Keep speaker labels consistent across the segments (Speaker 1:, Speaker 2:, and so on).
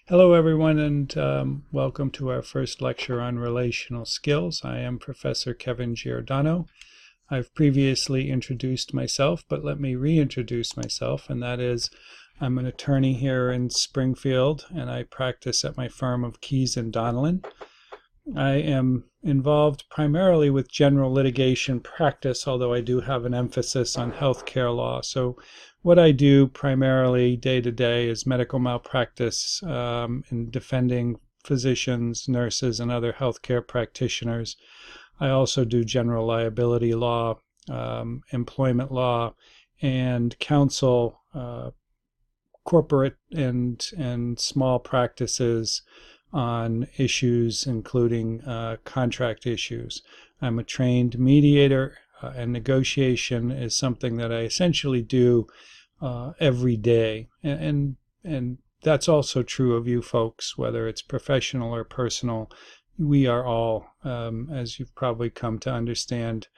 Speaker 1: Hello, everyone, and welcome to our first lecture on relational skills. I am Professor Kevin Giordano. I've previously introduced myself, but let me reintroduce myself, and that is I'm an attorney here in Springfield, and I practice at my firm of Keys and Donnellan. I am involved primarily with general litigation practice, although I do have an emphasis on healthcare law. So what I do primarily day to day is medical malpractice in defending physicians, nurses, and other healthcare practitioners. I also do general liability law, employment law, and counsel corporate and small practices on issues including contract issues. I'm a trained mediator, and negotiation is something that I essentially do every day. And that's also true of you folks, whether it's professional or personal. We are all, as you've probably come to understand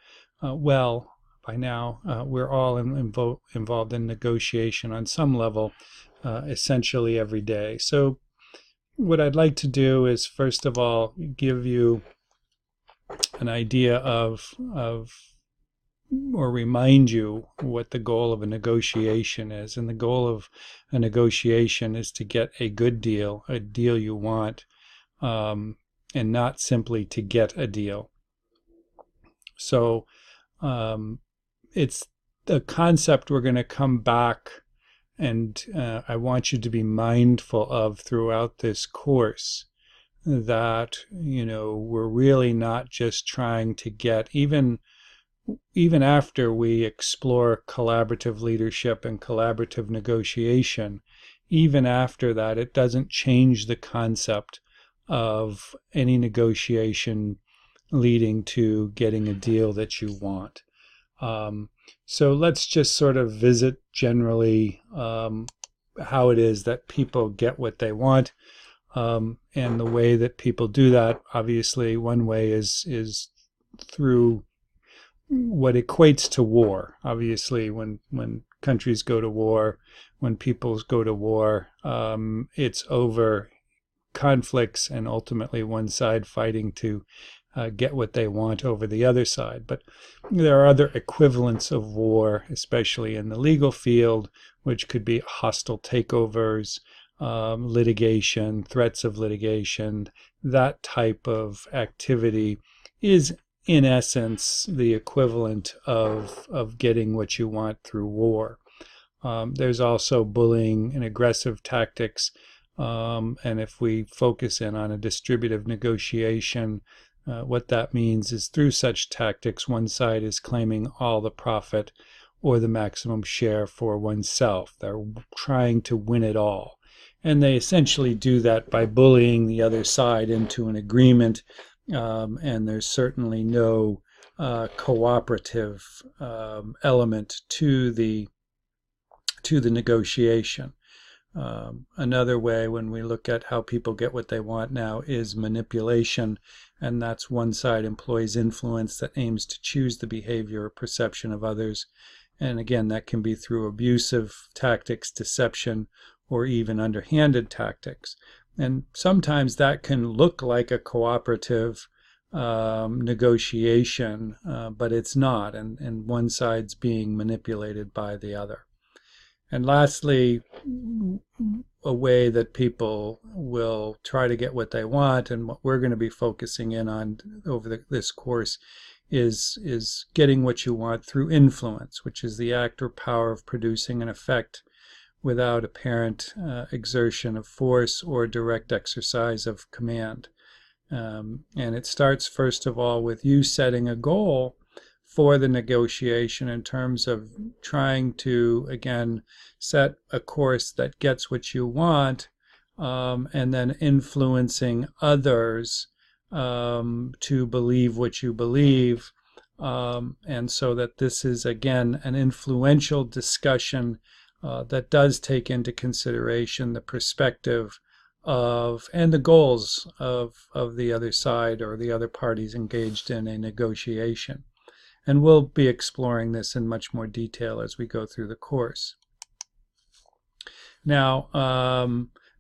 Speaker 1: well by now, we're all involved in negotiation on some level, essentially every day. So what I'd like to do is, first of all, give you an idea of or remind you what the goal of a negotiation is. And the goal of a negotiation is to get a good deal, a deal you want, and not simply to get a deal. So it's a concept we're going to come back and I want you to be mindful of throughout this course, that, we're really not just trying to get, even after we explore collaborative leadership and collaborative negotiation, even after that, it doesn't change the concept of any negotiation leading to getting a deal that you want. So let's just sort of visit generally how it is that people get what they want, and the way that people do that. Obviously, one way is through what equates to war. Obviously, when countries go to war, when peoples go to war, it's over conflicts and ultimately one side fighting to get what they want over the other side. But there are other equivalents of war, especially in the legal field, which could be hostile takeovers, litigation, threats of litigation. That type of activity is, in essence, the equivalent of getting what you want through war. There's also bullying and aggressive tactics. And if we focus in on a distributive negotiation, what that means is through such tactics, one side is claiming all the profit or the maximum share for oneself. They're trying to win it all. And they essentially do that by bullying the other side into an agreement. And there's certainly no cooperative element to the negotiation. Another way, when we look at how people get what they want now, is manipulation, and that's one side employs influence that aims to choose the behavior or perception of others. And again, that can be through abusive tactics, deception, or even underhanded tactics. And sometimes that can look like a cooperative negotiation, but it's not, and one side's being manipulated by the other. And lastly, a way that people will try to get what they want, and what we're going to be focusing in on over this course, is getting what you want through influence, which is the act or power of producing an effect without apparent exertion of force or direct exercise of command. And it starts, first of all, with you setting a goal for the negotiation in terms of trying to, again, set a course that gets what you want, and then influencing others to believe what you believe. And so that this is, again, an influential discussion that does take into consideration the perspective of and the goals of the other side or the other parties engaged in a negotiation. And we'll be exploring this in much more detail as we go through the course. Now,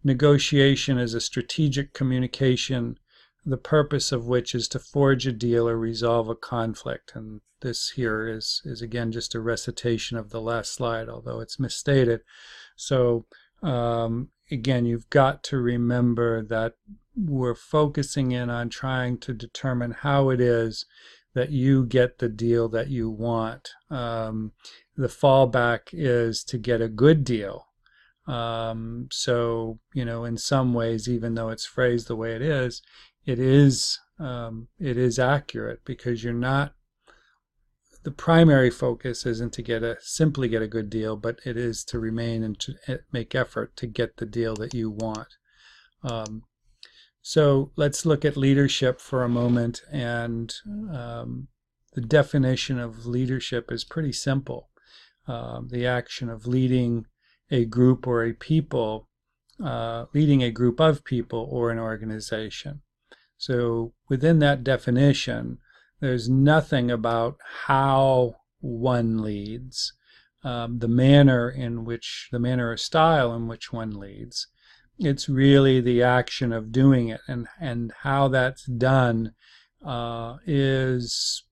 Speaker 1: negotiation is a strategic communication, the purpose of which is to forge a deal or resolve a conflict. And this here is again just a recitation of the last slide, although it's misstated. So again, you've got to remember that we're focusing in on trying to determine how it is that you get the deal that you want. The fallback is to get a good deal. So, you know, in some ways, even though it's phrased the way it is accurate, because you're not, the primary focus isn't to simply get a good deal, but it is to remain and to make effort to get the deal that you want. So let's look at leadership for a moment, and the definition of leadership is pretty simple. The action of leading a group or a people, leading a group of people or an organization. So within that definition, there's nothing about how one leads, the manner or style in which one leads. It's really the action of doing it, and how that's done there's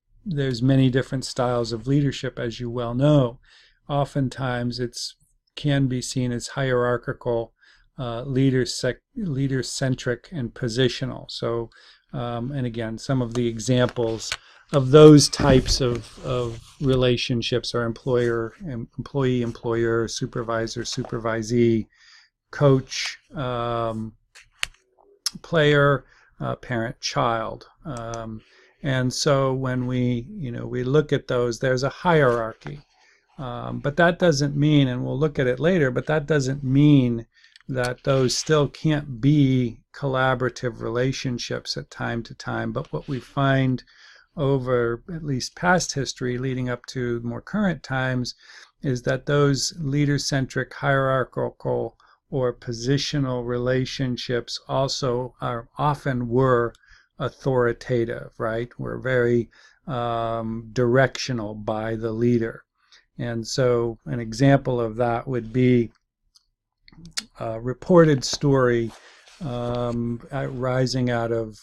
Speaker 1: many different styles of leadership, as you well know. Oftentimes can be seen as hierarchical, leader-centric, and positional. So, and again, some of the examples of those types of relationships are employee, employer, supervisor, supervisee, coach, player, parent, child. And so when we look at those, there's a hierarchy. But that doesn't mean, and we'll look at it later, but that doesn't mean that those still can't be collaborative relationships at time to time. But what we find over at least past history leading up to more current times is that those leader-centric, hierarchical, or positional relationships also were authoritative, right? We're very directional by the leader. And so an example of that would be a reported story rising out of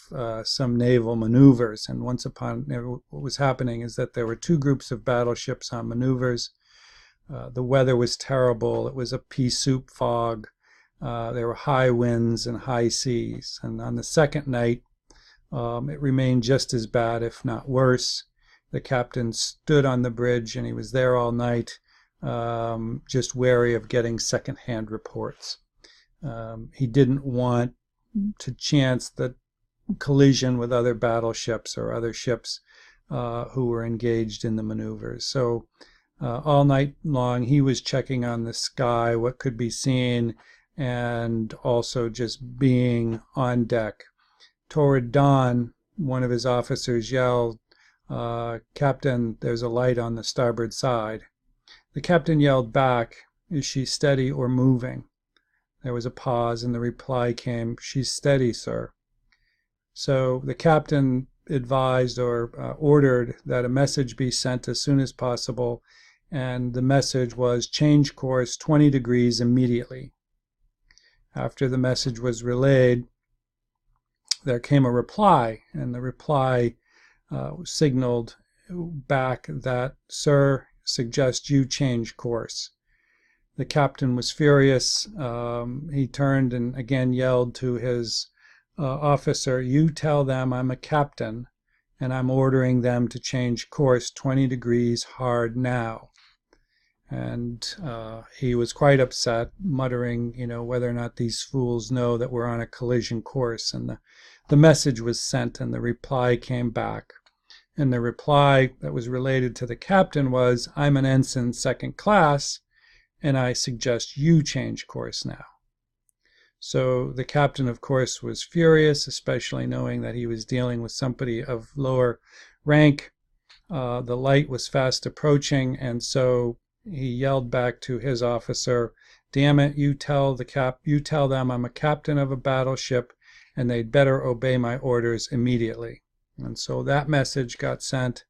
Speaker 1: some naval maneuvers. And what was happening is that there were two groups of battleships on maneuvers. The weather was terrible. It was a pea soup fog. There were high winds and high seas. And on the second night, it remained just as bad, if not worse. The captain stood on the bridge, and he was there all night, just wary of getting secondhand reports. He didn't want to chance the collision with other battleships or other ships who were engaged in the maneuvers. So all night long, he was checking on the sky, what could be seen, and also just being on deck. Toward dawn, one of his officers yelled, "Captain, there's a light on the starboard side." The captain yelled back, "Is she steady or moving?" There was a pause, and the reply came, "She's steady, sir." So the captain advised or ordered that a message be sent as soon as possible, and the message was, "Change course 20 degrees immediately." After the message was relayed, there came a reply, and the reply signaled back that, "Sir, suggest you change course." The captain was furious. He turned and again yelled to his officer, "You tell them I'm a captain, and I'm ordering them to change course 20 degrees hard now." And he was quite upset, muttering, whether or not these fools know that we're on a collision course. And the message was sent, and the reply came back. And the reply that was related to the captain was, "I'm an ensign second class, and I suggest you change course now." So the captain, of course, was furious, especially knowing that he was dealing with somebody of lower rank. The light was fast approaching, and so he yelled back to his officer, "Damn it, you tell them I'm a captain of a battleship, and they'd better obey my orders immediately." And so that message got sent,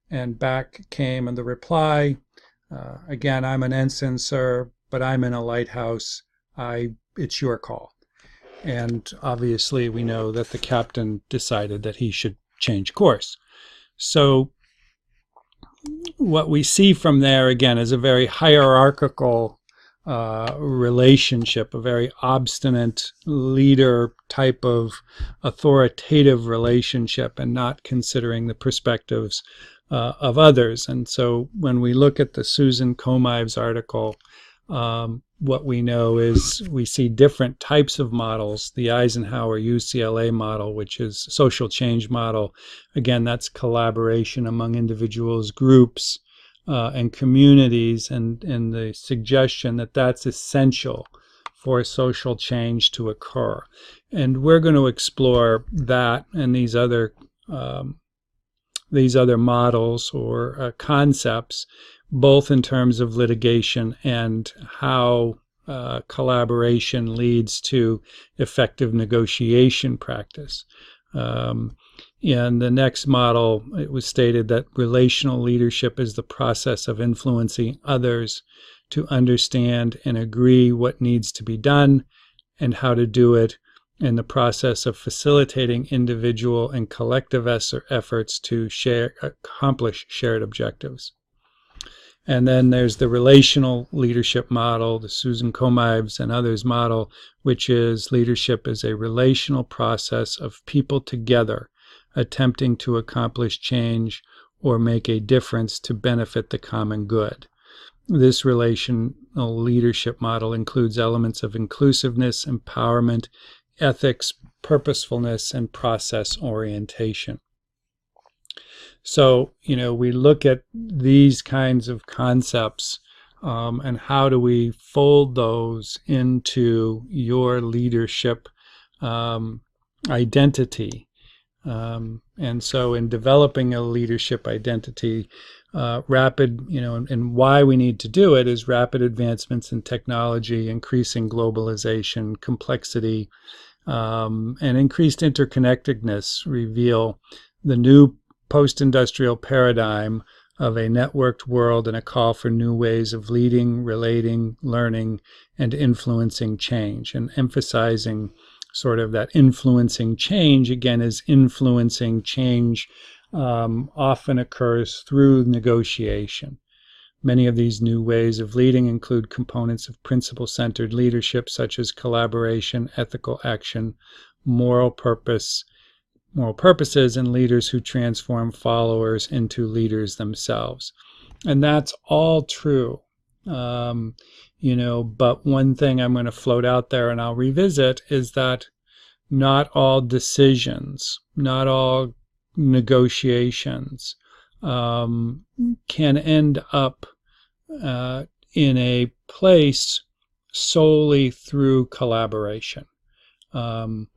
Speaker 1: and back came the reply, "Again, I'm an ensign, sir, but I'm in a lighthouse. I it's your call. And obviously we know that the captain decided that he should change course. So what we see from there, again, is a very hierarchical relationship, a very obstinate leader type of authoritative relationship, and not considering the perspectives of others. And so when we look at the Susan Komives article, what we know is we see different types of models. The Eisenhower UCLA model, which is social change model. Again, that's collaboration among individuals, groups, and communities, and the suggestion that that's essential for social change to occur. And we're going to explore that and these other models or concepts, both in terms of litigation and how collaboration leads to effective negotiation practice. In the next model, it was stated that relational leadership is the process of influencing others to understand and agree what needs to be done and how to do it, in the process of facilitating individual and collective efforts to accomplish shared objectives. And then there's the relational leadership model, the Susan Komives and others model, which is leadership is a relational process of people together attempting to accomplish change or make a difference to benefit the common good. This relational leadership model includes elements of inclusiveness, empowerment, ethics, purposefulness, and process orientation. So, we look at these kinds of concepts and how do we fold those into your leadership identity. And so in developing a leadership identity, and why we need to do it is rapid advancements in technology, increasing globalization, complexity, and increased interconnectedness reveal the new post-industrial paradigm of a networked world and a call for new ways of leading, relating, learning, and influencing change, and emphasizing sort of that influencing change, again, is influencing change often occurs through negotiation. Many of these new ways of leading include components of principle-centered leadership, such as collaboration, ethical action, moral purposes, and leaders who transform followers into leaders themselves. And that's all true. But one thing I'm going to float out there and I'll revisit is that not all decisions, not all negotiations can end up in a place solely through collaboration. And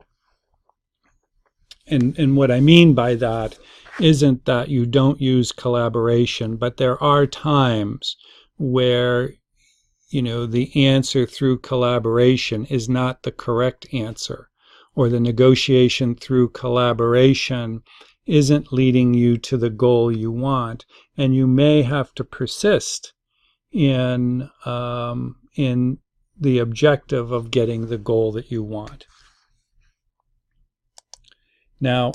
Speaker 1: what I mean by that isn't that you don't use collaboration, but there are times where the answer through collaboration is not the correct answer, or the negotiation through collaboration isn't leading you to the goal you want, and you may have to persist in the objective of getting the goal that you want. Now,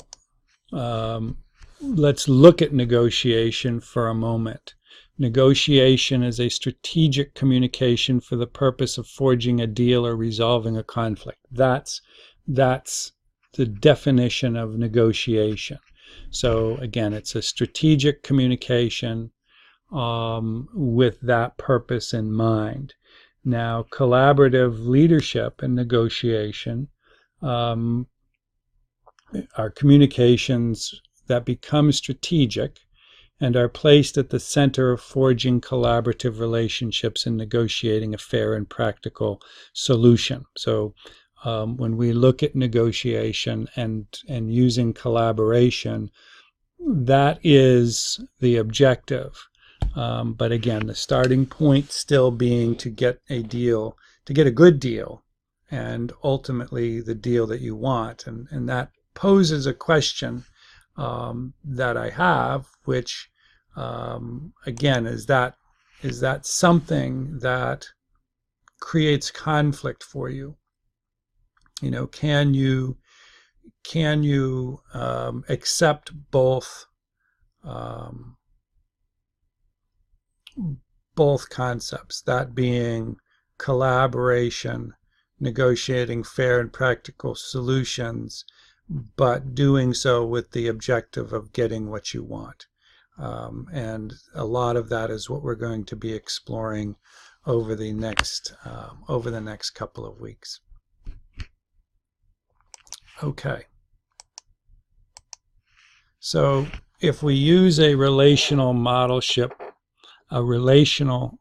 Speaker 1: let's look at negotiation for a moment. Negotiation is a strategic communication for the purpose of forging a deal or resolving a conflict. That's the definition of negotiation. So again, it's a strategic communication with that purpose in mind. Now, collaborative leadership and negotiation are communications that become strategic and are placed at the center of forging collaborative relationships and negotiating a fair and practical solution. So when we look at negotiation and using collaboration, that is the objective. But again, the starting point still being to get a deal, to get a good deal, and ultimately the deal that you want. And that poses a question that I have, which again, is that something that creates conflict for you? Can you accept both concepts, that being collaboration, negotiating fair and practical solutions, but doing so with the objective of getting what you want. And a lot of that is what we're going to be exploring over the next couple of weeks. Okay. So if we use a relational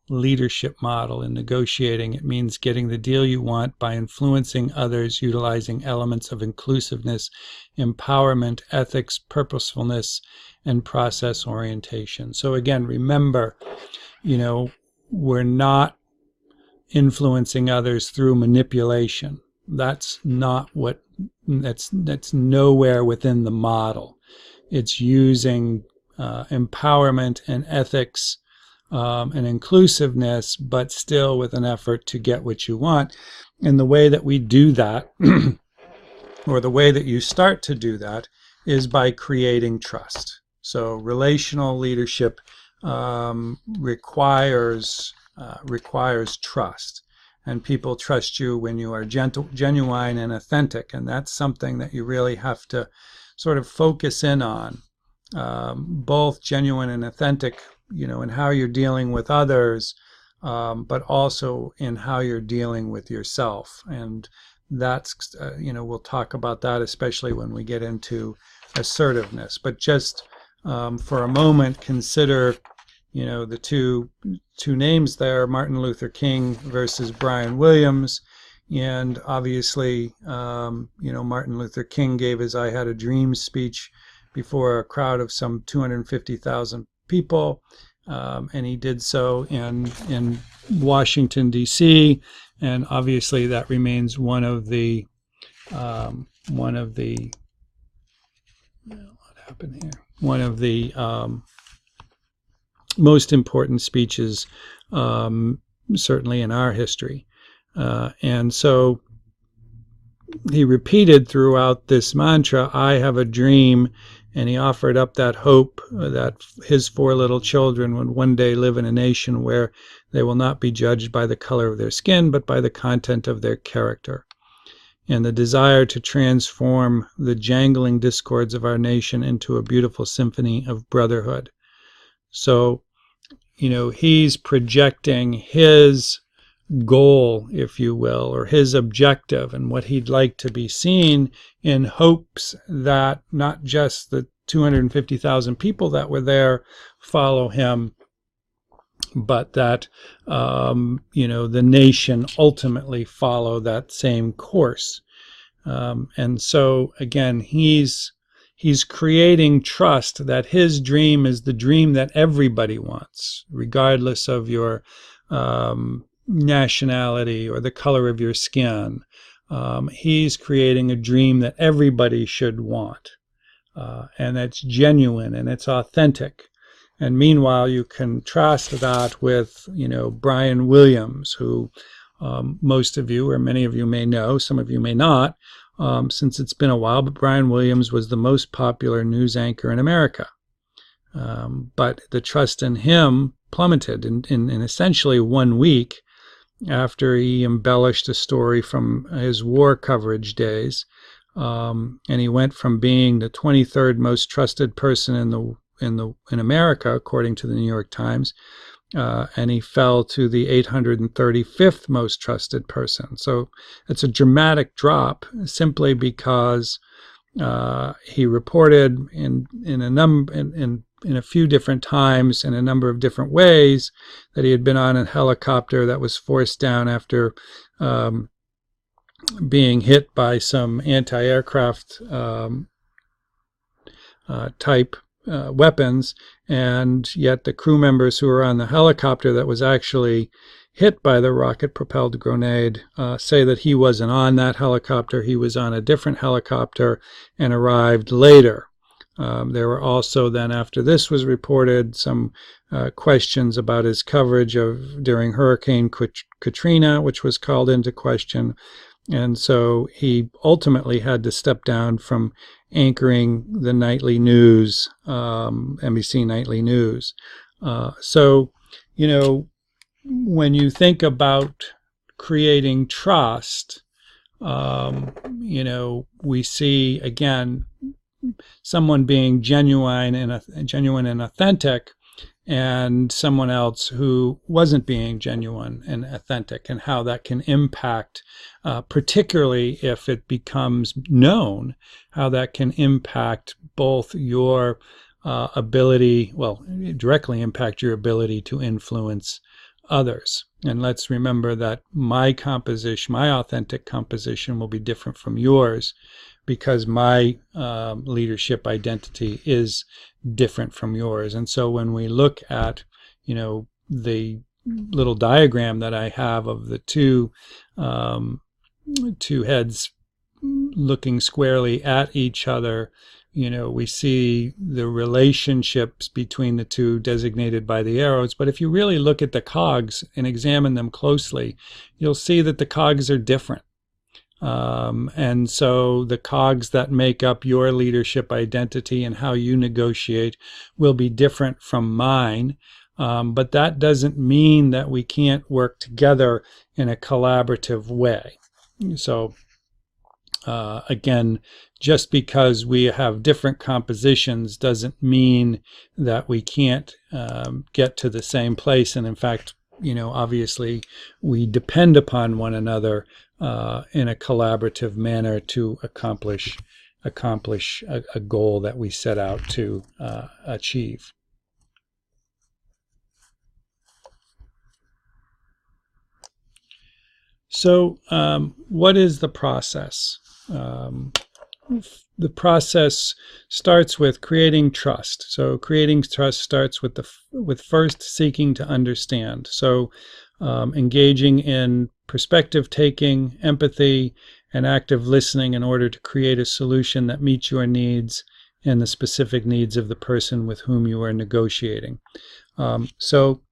Speaker 1: leadership model in negotiating, it means getting the deal you want by influencing others, utilizing elements of inclusiveness, empowerment, ethics, purposefulness, and process orientation. So again, remember, we're not influencing others through manipulation. That's nowhere within the model. It's using empowerment and ethics and inclusiveness, but still with an effort to get what you want. And the way that we do that, or the way that you start to do that, is by creating trust. So relational leadership requires trust. And people trust you when you are genuine and authentic. And that's something that you really have to sort of focus in on, both genuine and authentic, in how you're dealing with others, but also in how you're dealing with yourself. And that's, we'll talk about that, especially when we get into assertiveness. But just for a moment, consider, the two names there, Martin Luther King versus Brian Williams. And obviously, Martin Luther King gave his I Had a Dream speech before a crowd of some 250,000 people. And he did so in Washington, D.C. And obviously that remains one of the most important speeches, certainly in our history. And so he repeated throughout this mantra, I have a dream, and he offered up that hope that his 4 little children would one day live in a nation where they will not be judged by the color of their skin, but by the content of their character. And the desire to transform the jangling discords of our nation into a beautiful symphony of brotherhood. So, he's projecting his goal, if you will, or his objective and what he'd like to be seen, in hopes that not just the 250,000 people that were there follow him, but that, the nation ultimately follow that same course. And so, again, he's creating trust that his dream is the dream that everybody wants, regardless of your nationality or the color of your skin. He's creating a dream that everybody should want, and it's genuine and it's authentic. And meanwhile, you contrast that with, Brian Williams, who most of you or many of you may know, some of you may not, since it's been a while, but Brian Williams was the most popular news anchor in America. But the trust in him plummeted in essentially 1 week after he embellished a story from his war coverage days. And he went from being the 23rd most trusted person in America, according to the New York Times, and he fell to the 835th most trusted person. So it's a dramatic drop, simply because he reported in a few different times, in a number of different ways, that he had been on a helicopter that was forced down after being hit by some anti-aircraft type weapons, and yet the crew members who were on the helicopter that was actually hit by the rocket-propelled grenade say that he wasn't on that helicopter. He was on a different helicopter and arrived later. There were also then, after this was reported, some questions about his coverage during Hurricane Katrina, which was called into question. And so he ultimately had to step down from anchoring the nightly news, NBC Nightly News. So, you know, when you think about creating trust, you know, we see again someone being genuine and authentic, and someone else who wasn't being genuine and authentic, and how that can impact, particularly if it becomes known, how that can impact both your ability, well, directly impact your ability to influence others. And let's remember that my composition, my authentic composition, will be different from yours, because my leadership identity is different from yours. And so when we look at, you know, the little diagram that I have of the two heads looking squarely at each other, you know, we see the relationships between the two designated by the arrows. But if you really look at the cogs and examine them closely, you'll see that the cogs are different. And so the cogs that make up your leadership identity and how you negotiate will be different from mine. But that doesn't mean that we can't work together in a collaborative way. So again, just because we have different compositions doesn't mean that we can't get to the same place. And in fact, you know, obviously we depend upon one another in a collaborative manner to accomplish a goal that we set out to achieve. So what is the process? The process starts with creating trust. So creating trust starts with first seeking to understand. So engaging in perspective taking, empathy, and active listening in order to create a solution that meets your needs and the specific needs of the person with whom you are negotiating. So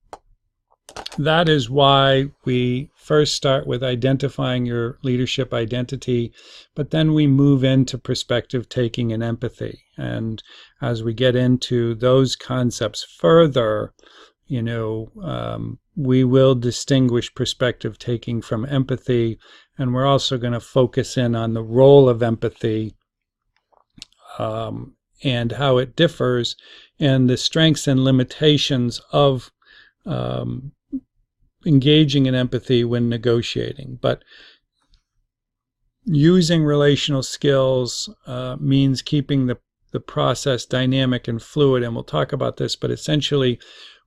Speaker 1: that is why we first start with identifying your leadership identity, but then we move into perspective taking and empathy. And as we get into those concepts further, you know, we will distinguish perspective taking from empathy, and we're also going to focus in on the role of empathy and how it differs, and the strengths and limitations of engaging in empathy when negotiating. But using relational skills means keeping the process dynamic and fluid, and we'll talk about this, but essentially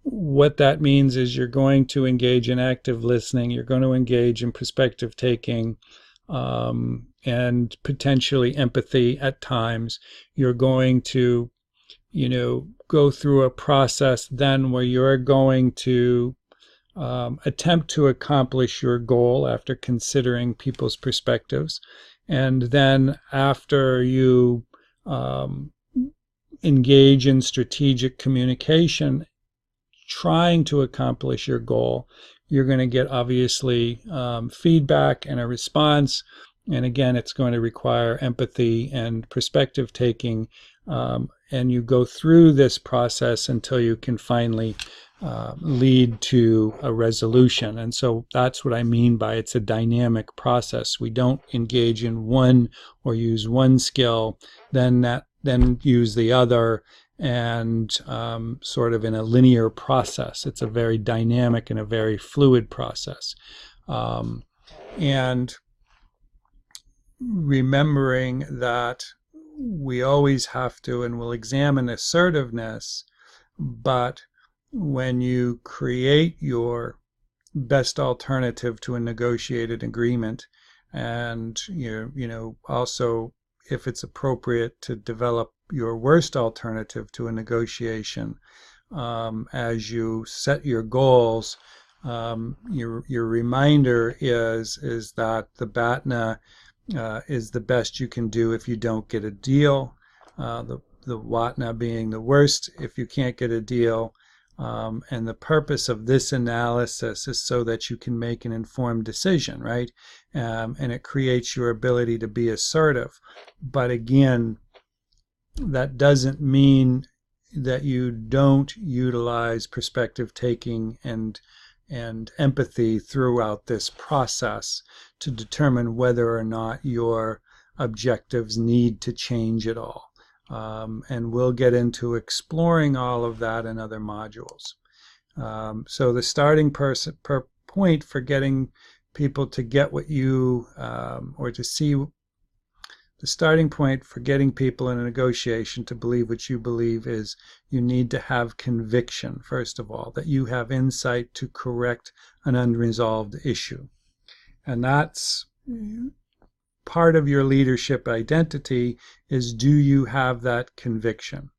Speaker 1: what that means is you're going to engage in active listening, you're going to engage in perspective taking, and potentially empathy at times. You're going to, you know, go through a process then where you're going to attempt to accomplish your goal after considering people's perspectives. And then after you engage in strategic communication, trying to accomplish your goal, you're going to get obviously feedback and a response. And again, it's going to require empathy and perspective taking. And you go through this process until you can finally lead to a resolution. And so that's what I mean by it's a dynamic process. We don't engage in one or use one skill, then use the other, and sort of in a linear process. It's a very dynamic and a very fluid process. And remembering that we always have to, and we'll examine assertiveness, but when you create your best alternative to a negotiated agreement, and you know also if it's appropriate to develop your worst alternative to a negotiation, as you set your goals, your reminder is that the BATNA is the best you can do if you don't get a deal. The WATNA being the worst if you can't get a deal. And the purpose of this analysis is so that you can make an informed decision, right? And it creates your ability to be assertive. But again, that doesn't mean that you don't utilize perspective taking and empathy throughout this process to determine whether or not your objectives need to change at all. And we'll get into exploring all of that in other modules. So the starting point for getting people to get what you, or to see, the starting point for getting people in a negotiation to believe what you believe is you need to have conviction, first of all, that you have insight to correct an unresolved issue. And that's part of your leadership identity, is do you have that conviction?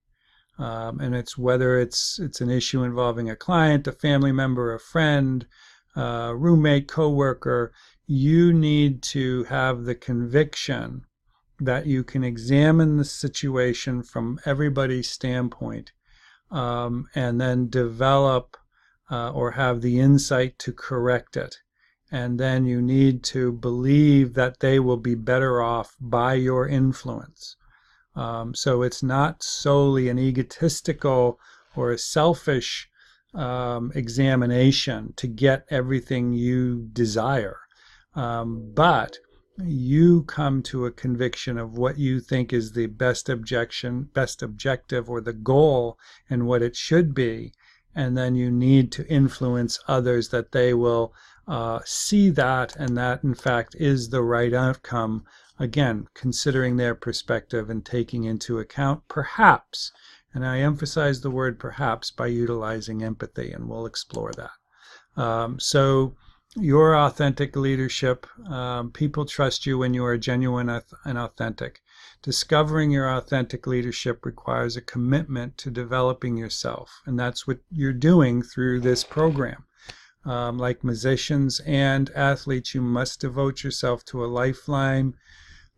Speaker 1: And it's whether it's an issue involving a client, a family member, a friend, roommate, coworker, you need to have the conviction that you can examine the situation from everybody's standpoint, and then develop or have the insight to correct it. And then you need to believe that they will be better off by your influence. So it's not solely an egotistical or a selfish examination to get everything you desire, but you come to a conviction of what you think is the best objective, or the goal, and what it should be, and then you need to influence others that they will see that, and that in fact is the right outcome, again considering their perspective and taking into account perhaps, and I emphasize the word perhaps, by utilizing empathy, and we'll explore that. So your authentic leadership, people trust you when you are genuine and authentic. Discovering your authentic leadership requires a commitment to developing yourself, and that's what you're doing through this program. Like musicians and athletes, you must devote yourself to a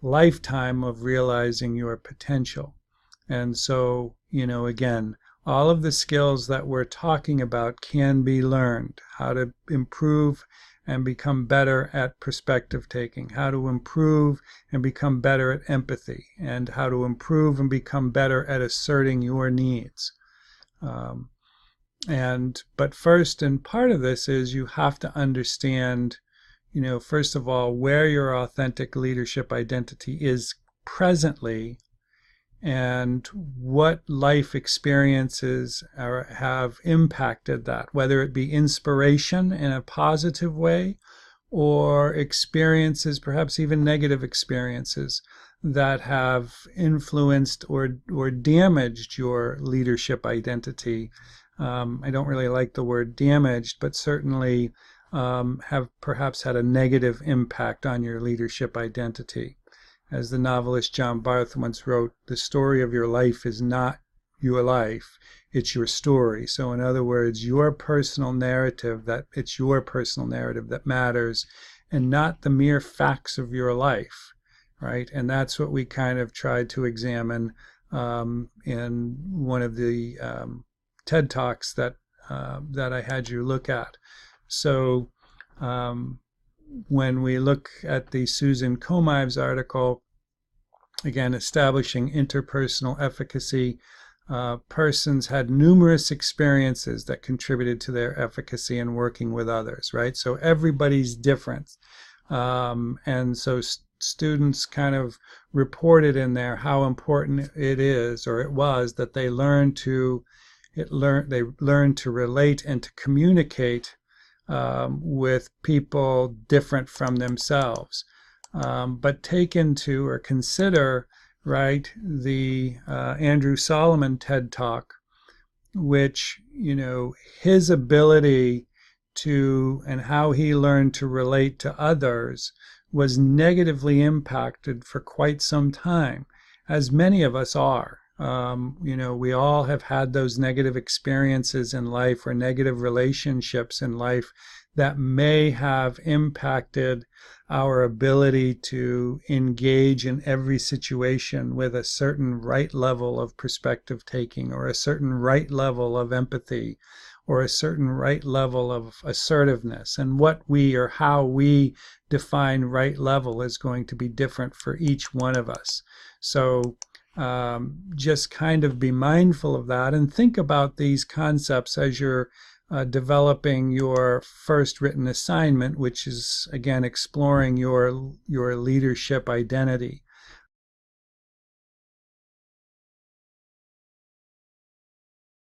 Speaker 1: lifetime of realizing your potential. And so, again, all of the skills that we're talking about can be learned. How to improve and become better at perspective taking, how to improve and become better at empathy, and how to improve and become better at asserting your needs. But first, and part of this is you have to understand, first of all, where your authentic leadership identity is presently, and what life experiences have impacted that, whether it be inspiration in a positive way, or experiences, perhaps even negative experiences, that have influenced or damaged your leadership identity. I don't really like the word damaged, but certainly have perhaps had a negative impact on your leadership identity. As the novelist John Barth once wrote, the story of your life is not your life, it's your story. So in other words, your personal narrative, it's your personal narrative that matters, and not the mere facts of your life, right? And that's what we kind of tried to examine in one of the TED Talks that I had you look at. So when we look at the Susan Comives article, again, establishing interpersonal efficacy, persons had numerous experiences that contributed to their efficacy in working with others, right? So everybody's different. And so students kind of reported in there how important it is, or it was, that they learned to relate and to communicate with people different from themselves. But take into or consider, right, the Andrew Solomon TED Talk, which, his ability to, and how he learned to relate to others, was negatively impacted for quite some time, as many of us are. We all have had those negative experiences in life, or negative relationships in life, that may have impacted our ability to engage in every situation with a certain right level of perspective taking, or a certain right level of empathy, or a certain right level of assertiveness. And what we or how we define right level is going to be different for each one of us. So just kind of be mindful of that and think about these concepts as you're developing your first written assignment, which is, again, exploring your leadership identity.